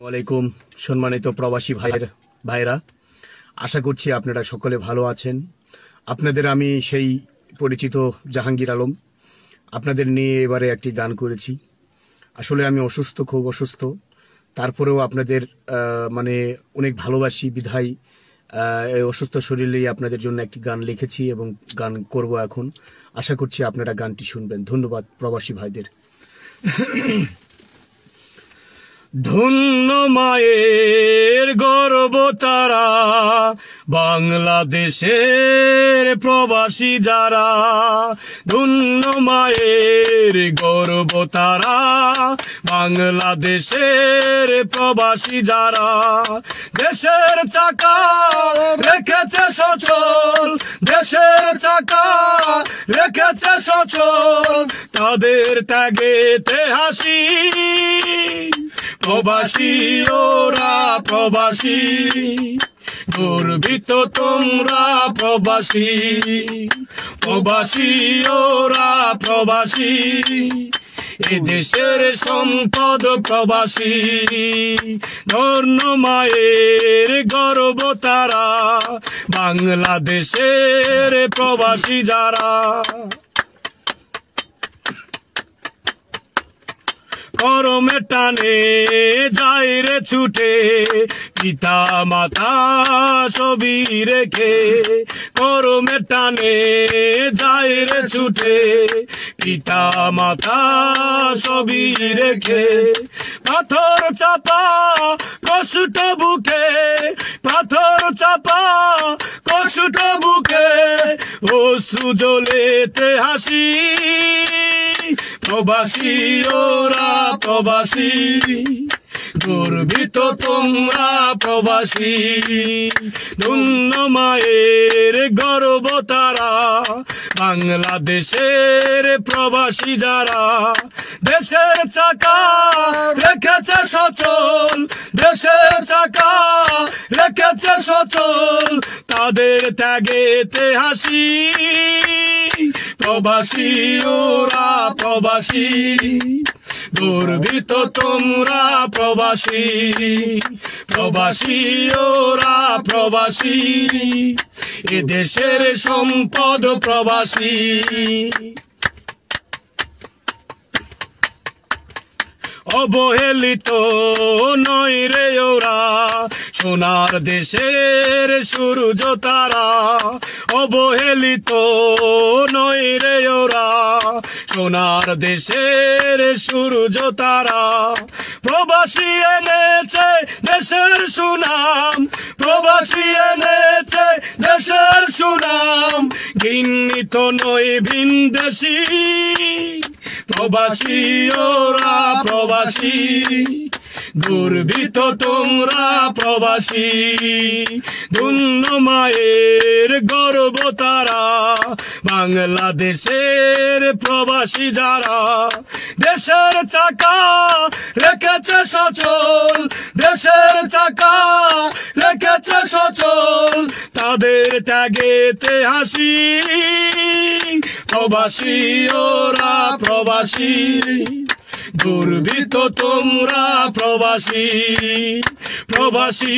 ওয়ালাইকুম সম্মানিত প্রবাসী ভাইরা, আশা করছি আপনারা সকলে ভালো আছেন। আপনাদের আমি সেই পরিচিত জাহাঙ্গীর আলম আপনাদের নিয়ে এবারে একটি গান করেছি। আসলে আমি অসুস্থ, খুব অসুস্থ, তারপরেও আপনাদের মানে অনেক ভালোবাসি বিধায় এই অসুস্থ শরীরেই আপনাদের জন্য একটি গান লিখেছি এবং গান করব এখন। আশা করছি আপনারা গানটি শুনবেন। ধন্যবাদ প্রবাসী ভাইদের। ধন্য মায়ের গর্ব তারা, বাংলাদেশের প্রবাসী যারা। ধন্য মায়ের গর্ব তারা, বাংলাদেশের প্রবাসী যারা। দেশের চাকা রেখেছে সচল, দেশের চাকা রেখেছে সচল, তাদের ত্যাগেতে হাসি। প্রবাসী ওরা প্রবাসী, গর্বিত তোমরা প্রবাসী। প্রবাসী ওরা প্রবাসী, এ দেশের সম্পদ প্রবাসী। ধন্য মায়ের গর্ব তারা, বাংলাদেশের প্রবাসী যারা। করমে টানে যায় রে ছুটে, পিতা মাতা সবই রেখে। করমে টানে যায় রে ছুটে, পিতা মাতা সবই রেখে। পাথর চাপা কষ্ট বুকে, পাথর চাপা কষ্ট বুকে, অশ্রু জ্বলেতে হাসি। প্রবাসী ওরা প্রবাসী, গর্বিত তোমরা প্রবাসী। ধন্য মায়ের গর্ব তারা, বাংলাদেশের প্রবাসী যারা। দেশের চাকা রেখেছে সচল, দেশের চাকা রেখেছে সচল, তাদের ত্যাগেতে হাসি। প্রবাসী ওরা প্রবাসী, গর্বিত তোমরা প্রবাসী। প্রবাসী ওরা প্রবাসী, এ দেশের সম্পদ প্রবাসী। অবহেলিত নয় রে ওরা, সোনার দেশের সূর্য তারা। অবহেলিত নয় রে ওরা, সোনার দেশের সূর্য তারা। প্রবাসী এনেছে দেশের সুনাম, প্রবাসী এনেছে দেশের সুনাম, ঘৃণিত নয় ভিনদেশী। প্রবাসী ওরা প্রবাসী, গর্বিত তোমরা প্রবাসী। ধন্য মায়ের গর্ব তারা, বাংলাদেশের প্রবাসী যারা। দেশের চাকা রেখেছে সচল, দেশের চাকা রেখেছে সচল, তাদের ত্যাগেতে হাসি। প্রবাসী ওরা প্রবাসী, গর্বিত তোমরা প্রবাসী। প্রবাসী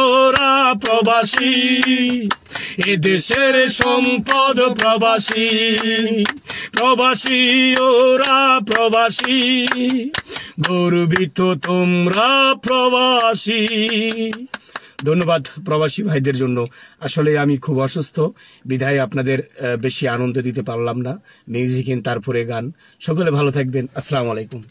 ওরা প্রবাসী, এ দেশের সম্পদ প্রবাসী। প্রবাসী ওরা প্রবাসী, গর্বিত তোমরা প্রবাসী। ধন্যবাদ প্রবাসী ভাইদের জন্য। আসলে আমি খুব অসুস্থ বিধায় আপনাদের বেশি আনন্দ দিতে পারলাম না। মিউজিক তারপরে গান। সকলে ভালো থাকবেন। আসসালামু আলাইকুম।